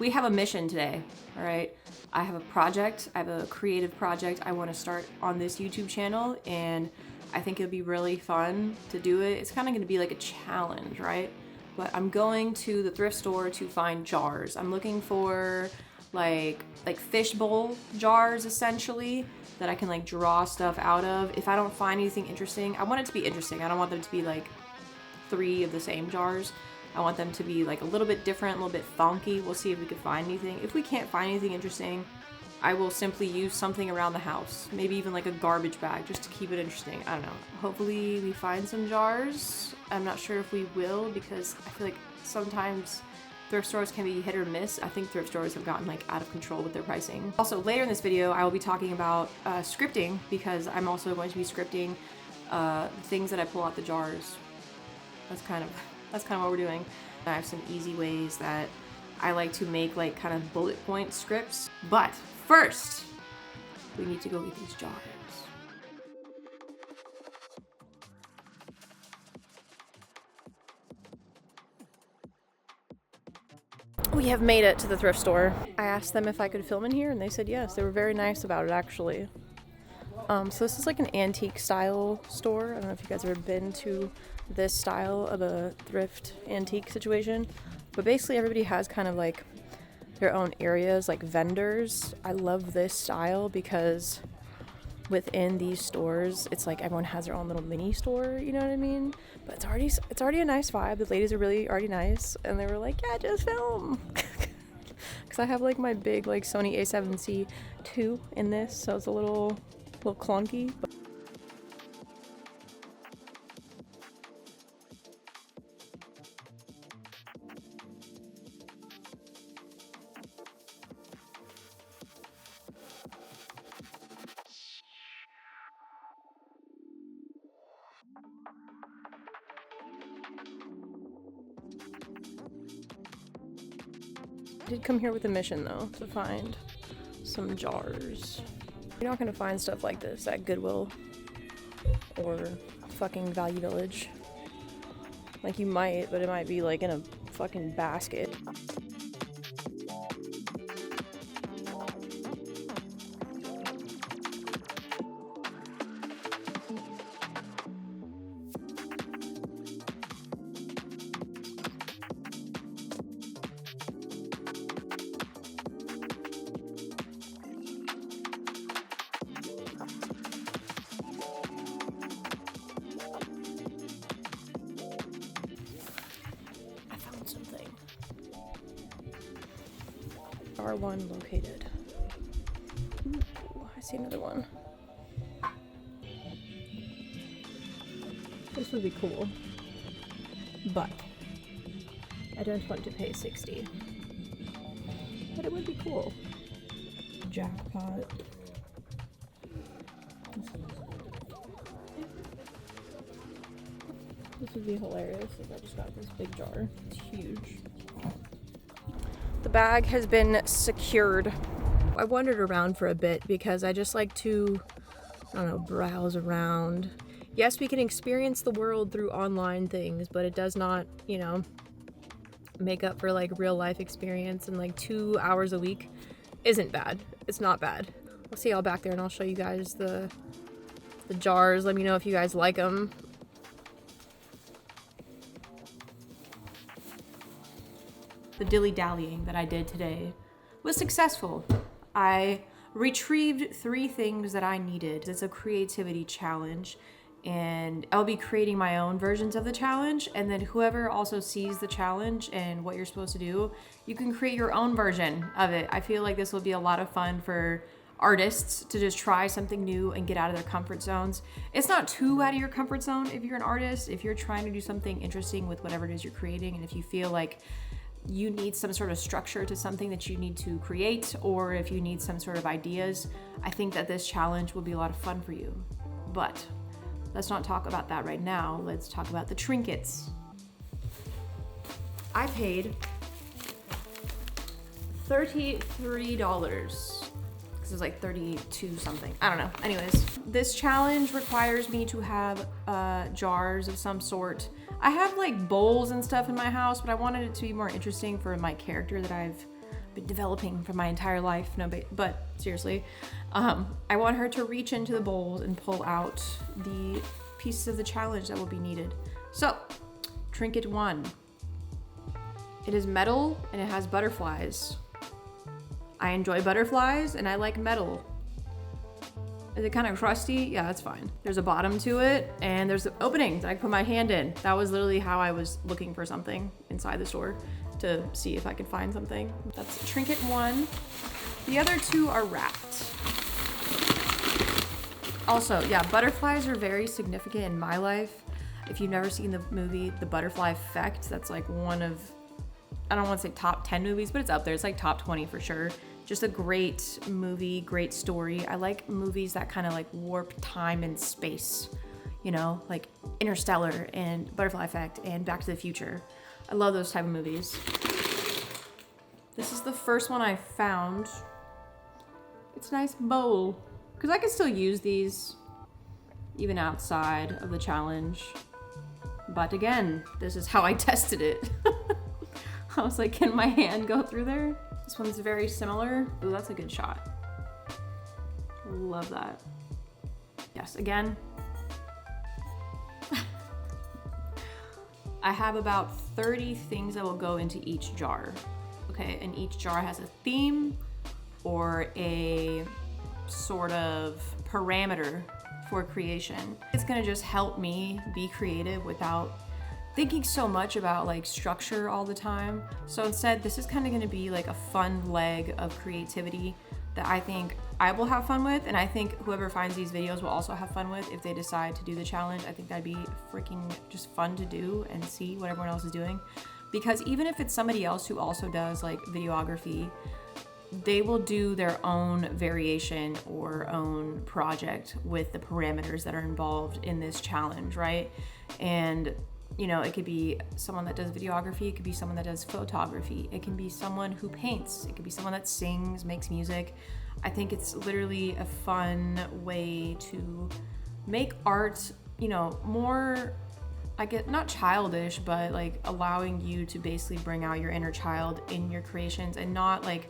we have a mission today, all right? I have a project, I have a creative project I want to start on this YouTube channel, and I think it'll be really fun to do it. It's kind of going to be like a challenge, right? But I'm going to the thrift store to find jars. I'm looking for like fishbowl jars, essentially, that I can like draw stuff out of. If I don't find anything interesting, I want it to be interesting. I don't want them to be like 3 of the same jars. I want them to be like a little bit different, a little bit funky. We'll see if we can find anything. If we can't find anything interesting, I will simply use something around the house. Maybe even like a garbage bag just to keep it interesting. I don't know. Hopefully we find some jars. I'm not sure if we will, because I feel like sometimes thrift stores can be hit or miss. I think thrift stores have gotten like out of control with their pricing. Also, later in this video, I will be talking about scripting, because I'm also going to be scripting the things that I pull out the jars. That's kind of what we're doing. I have some easy ways that I like to make like kind of bullet point scripts. But first, we need to go get these jars. We have made it to the thrift store. I asked them if I could film in here, and they said yes. They were very nice about it, actually. So this is like an antique style store. I don't know if you guys have ever been to this style of a thrift antique situation, but basically everybody has kind of like their own areas, like vendors. I love this style because within these stores, it's like everyone has their own little mini store, you know what I mean? But it's already a nice vibe. The ladies are really already nice, and they were like, yeah, just film. Because I have like my big like Sony a7C II in this, so it's a little clunky. But I did come here with a mission though, to find some jars. You're not gonna find stuff like this at Goodwill or fucking Value Village. Like you might, but it might be like in a fucking basket. Something. R1 located. Ooh, I see another one. This would be cool, but I don't want to pay $60. But it would be cool. Jackpot. This would be hilarious if I just got this big jar. It's huge. The bag has been secured. I wandered around for a bit because I just like to, I don't know, browse around. Yes, we can experience the world through online things, but it does not, you know, make up for like real life experience, and like 2 hours a week isn't bad. It's not bad. I'll see y'all back there and I'll show you guys the jars. Let me know if you guys like them. The dilly-dallying that I did today was successful. I retrieved 3 things that I needed. It's a creativity challenge, and I'll be creating my own versions of the challenge, and then whoever also sees the challenge and what you're supposed to do, you can create your own version of it. I feel like this will be a lot of fun for artists to just try something new and get out of their comfort zones. It's not too out of your comfort zone if you're an artist, if you're trying to do something interesting with whatever it is you're creating, and if you feel like you need some sort of structure to something that you need to create, or if you need some sort of ideas, I think that this challenge will be a lot of fun for you. But let's not talk about that right now. Let's talk about the trinkets. I paid $33. This is like 32 something. I don't know. Anyways, this challenge requires me to have jars of some sort. I have like bowls and stuff in my house, but I wanted it to be more interesting for my character that I've been developing for my entire life. No, but seriously, I want her to reach into the bowls and pull out the pieces of the challenge that will be needed. So, trinket 1. It is metal and it has butterflies. I enjoy butterflies and I like metal. Is it kind of crusty? Yeah, that's fine. There's a bottom to it and there's an opening that I can put my hand in. That was literally how I was looking for something inside the store to see if I could find something. That's trinket 1. The other 2 are wrapped. Also, yeah, butterflies are very significant in my life. If you've never seen the movie The Butterfly Effect, that's like one of, I don't want to say top 10 movies, but it's up there. It's like top 20 for sure. Just a great movie, great story. I like movies that kind of like warp time and space, you know, like Interstellar and Butterfly Effect and Back to the Future. I love those type of movies. This is the first one I found. It's a nice bowl because I can still use these even outside of the challenge. But again, this is how I tested it. I was like, can my hand go through there? This one's very similar. Ooh, that's a good shot. Love that. Yes, again. I have about 30 things that will go into each jar. Okay, and each jar has a theme or a sort of parameter for creation. It's gonna just help me be creative without thinking so much about like structure all the time. So instead, this is kind of gonna be like a fun leg of creativity that I think I will have fun with, and I think whoever finds these videos will also have fun with if they decide to do the challenge. I think that'd be freaking just fun to do and see what everyone else is doing. Because even if it's somebody else who also does like videography, they will do their own variation or own project with the parameters that are involved in this challenge, right? And you know, it could be someone that does videography, it could be someone that does photography, it can be someone who paints, it could be someone that sings, makes music. I think it's literally a fun way to make art, you know, more, I get not childish, but like allowing you to basically bring out your inner child in your creations and not like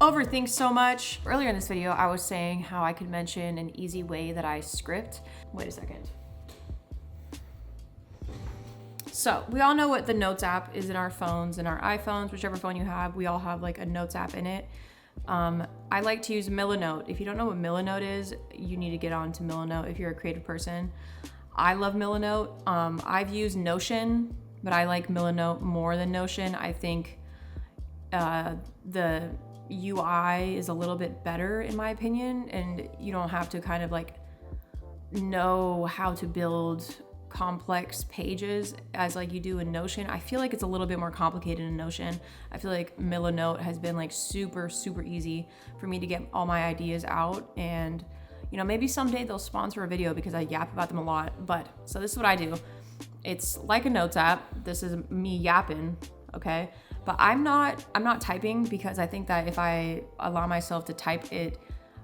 overthink so much. Earlier in this video, I was saying how I could mention an easy way that I script. Wait a second. So we all know what the Notes app is in our phones and our iPhones, whichever phone you have, we all have like a Notes app in it. I like to use Milanote. If you don't know what Milanote is, you need to get on to Milanote if you're a creative person. I love Milanote. I've used Notion, but I like Milanote more than Notion. I think the UI is a little bit better in my opinion, and you don't have to kind of like know how to build complex pages as like you do in Notion. I feel like it's a little bit more complicated in Notion. I feel like Milanote has been like super easy for me to get all my ideas out, and you know, maybe someday they'll sponsor a video because I yap about them a lot. But so this is what I do. It's like a Notes app. This is me yapping, okay? But I'm not typing because I think that if I allow myself to type it,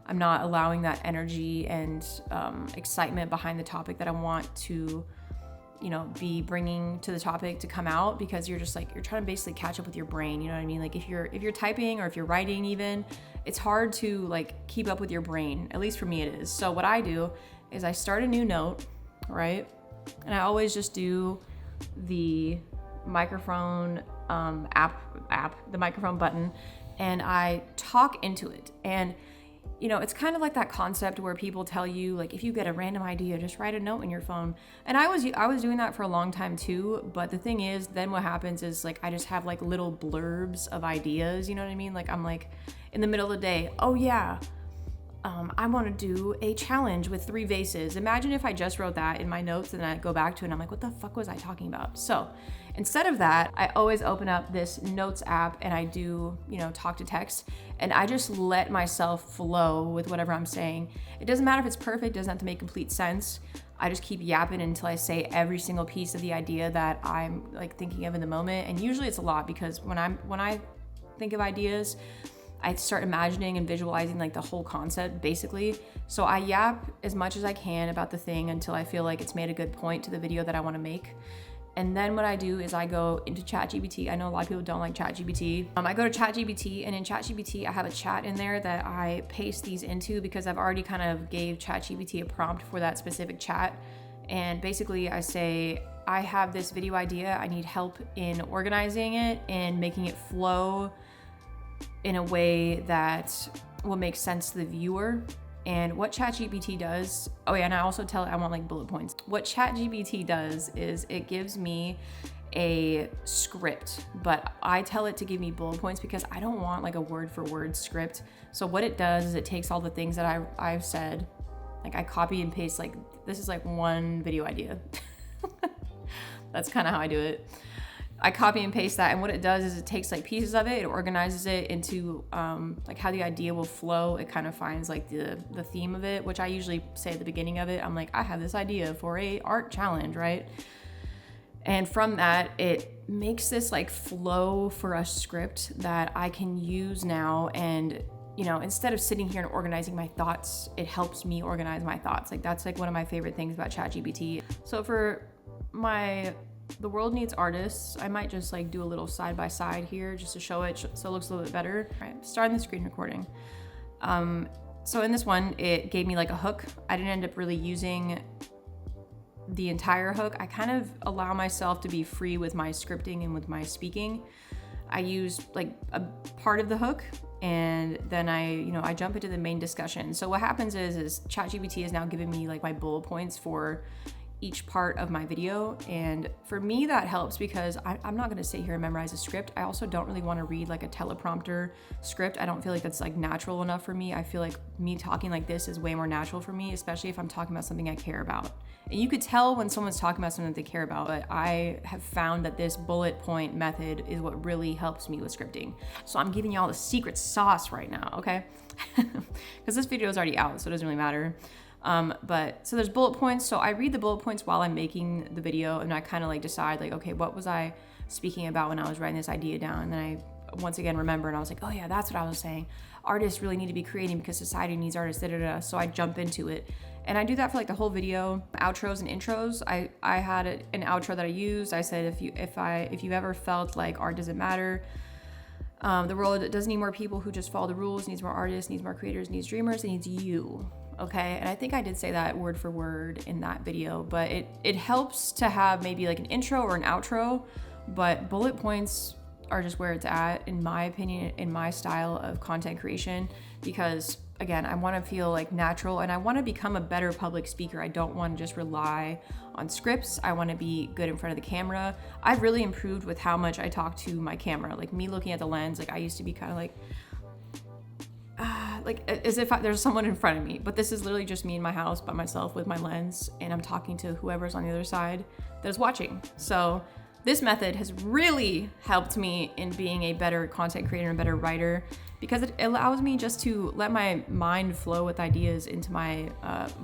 I'm not allowing that energy and excitement behind the topic that I want to, you know, be bringing to the topic to come out, because you're just like, you're trying to basically catch up with your brain. You know what I mean? Like if you're typing or if you're writing even, it's hard to like keep up with your brain. At least for me it is. So what I do is I start a new note, right? And I always just do the microphone the microphone button, and I talk into it. And you know, it's kind of like that concept where people tell you, like, if you get a random idea, just write a note in your phone. And I was doing that for a long time too. But the thing is, then what happens is like, I just have like little blurbs of ideas. You know what I mean? Like I'm like in the middle of the day, oh yeah, I want to do a challenge with 3 vases. Imagine if I just wrote that in my notes and then I go back to it and I'm like, what the fuck was I talking about? So instead of that, I always open up this Notes app and I do, you know, talk to text, and I just let myself flow with whatever I'm saying. It doesn't matter if it's perfect, it doesn't have to make complete sense. I just keep yapping until I say every single piece of the idea that I'm like thinking of in the moment. And usually it's a lot, because when I think of ideas, I start imagining and visualizing like the whole concept basically. So I yap as much as I can about the thing until I feel like it's made a good point to the video that I want to make. And then what I do is I go into ChatGPT. I know a lot of people don't like ChatGPT. I go to ChatGPT, and in ChatGPT, I have a chat in there that I paste these into because I've already kind of gave ChatGPT a prompt for that specific chat. And basically I say, I have this video idea. I need help in organizing it and making it flow in a way that will make sense to the viewer. And what ChatGPT does, oh yeah, and I also tell it I want like bullet points. What ChatGPT does is it gives me a script, but I tell it to give me bullet points because I don't want like a word for word script. So what it does is it takes all the things that I've said, like I copy and paste, like this is like one video idea. That's kind of how I do it. I copy and paste that, and what it does is it takes like pieces of it, it organizes it into like how the idea will flow. It kind of finds like the theme of it, which I usually say at the beginning of it. I'm like, I have this idea for a art challenge, right? And from that, it makes this like flow for a script that I can use now. And you know, instead of sitting here and organizing my thoughts, it helps me organize my thoughts. Like that's like one of my favorite things about ChatGPT. So for the world needs artists, I might just like do a little side by side here just to show it so it looks a little bit better. All right, starting the screen recording. So in this one, it gave me like a hook. I didn't end up really using the entire hook. I kind of allow myself to be free with my scripting and with my speaking. I use like a part of the hook, and then I jump into the main discussion. So what happens is ChatGPT is now giving me like my bullet points for each part of my video. And for me, that helps because I'm not gonna sit here and memorize a script. I also don't really wanna read like a teleprompter script. I don't feel like that's like natural enough for me. I feel like me talking like this is way more natural for me, especially if I'm talking about something I care about. And you could tell when someone's talking about something that they care about, but I have found that this bullet point method is what really helps me with scripting. So I'm giving y'all the secret sauce right now, okay? Because this video is already out, so it doesn't really matter. But so there's bullet points. So I read the bullet points while I'm making the video, and I kind of like decide like, okay, what was I speaking about when I was writing this idea down? And then I once again remember, and I was like, oh yeah, that's what I was saying. Artists really need to be creating because society needs artists, da da da. So I jump into it. And I do that for like the whole video, outros and intros. I had an outro that I used. I said, if you ever felt like art doesn't matter, the world doesn't need more people who just follow the rules, needs more artists, needs more creators, needs dreamers, it needs you. Okay, and I think I did say that word for word in that video, but it helps to have maybe like an intro or an outro, but bullet points are just where it's at, in my opinion, in my style of content creation, because again, I want to feel like natural, and I want to become a better public speaker. I don't want to just rely on scripts. I want to be good in front of the camera. I've really improved with how much I talk to my camera, like me looking at the lens. Like I used to be kind of like as if there's someone in front of me, but this is literally just me in my house by myself with my lens, and I'm talking to whoever's on the other side that is watching. So this method has really helped me in being a better content creator and a better writer, because it allows me just to let my mind flow with ideas into my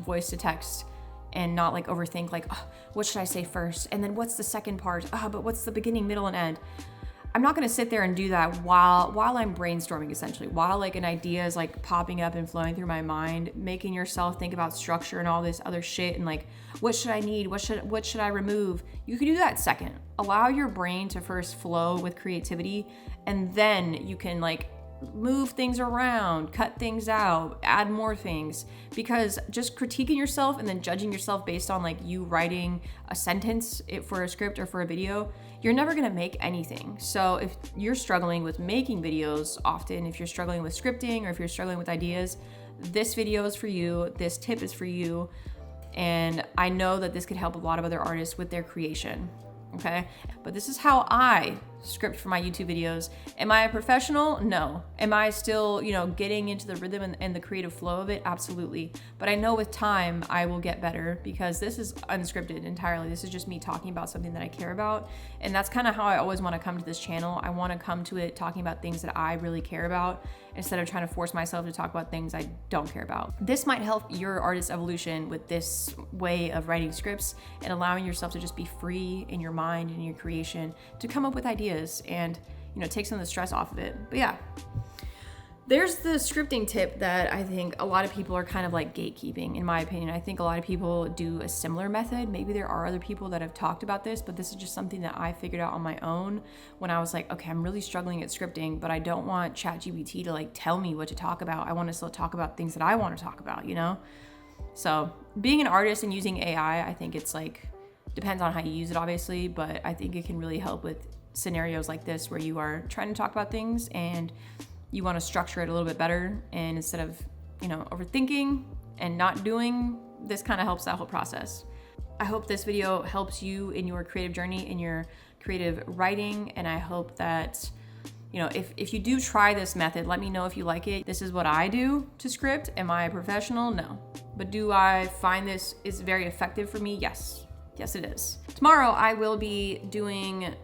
voice to text, and not like overthink like, oh, what should I say first? And then what's the second part? But what's the beginning, middle, and end? I'm not gonna sit there and do that while I'm brainstorming, essentially, while like an idea is like popping up and flowing through my mind, making yourself think about structure and all this other shit and like, what should I need? What should I remove? You can do that second. Allow your brain to first flow with creativity, and then you can like move things around, cut things out, add more things, because just critiquing yourself and then judging yourself based on like you writing a sentence for a script or for a video, you're never gonna make anything. So if you're struggling with making videos often, if you're struggling with scripting, or if you're struggling with ideas, this video is for you, this tip is for you, and I know that this could help a lot of other artists with their creation. Okay, but this is how I script for my YouTube videos. Am I a professional? No. Am I still, getting into the rhythm and the creative flow of it? Absolutely. But I know with time I will get better, because this is unscripted entirely. This is just me talking about something that I care about. And that's kind of how I always want to come to this channel. I want to come to it talking about things that I really care about, instead of trying to force myself to talk about things I don't care about. This might help your artist evolution with this way of writing scripts and allowing yourself to just be free in your mind and your creation to come up with ideas and, take some of the stress off of it. But yeah. There's the scripting tip that I think a lot of people are kind of like gatekeeping, in my opinion. I think a lot of people do a similar method. Maybe there are other people that have talked about this, but this is just something that I figured out on my own when I was like, okay, I'm really struggling at scripting, but I don't want ChatGPT to like tell me what to talk about. I want to still talk about things that I want to talk about, you know? So being an artist and using AI, I think it's like, depends on how you use it, obviously, but I think it can really help with scenarios like this where you are trying to talk about things and you want to structure it a little bit better, and instead of, you know, overthinking and not doing, this kind of helps that whole process. I hope this video helps you in your creative journey, in your creative writing, and I hope that, you know, if you do try this method, let me know if you like it. This is what I do to script. Am I a professional? No. But do I find this is very effective for me? Yes. Yes, it is. Tomorrow I will be doing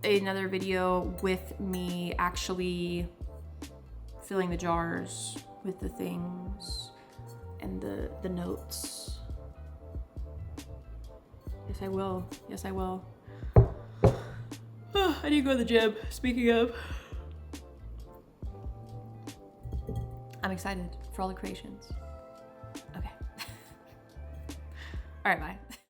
another video with me actually filling the jars with the things and the notes. Yes, I will. Yes, I will. I need to go to the gym. Speaking of, I'm excited for all the creations. Okay. All right, bye.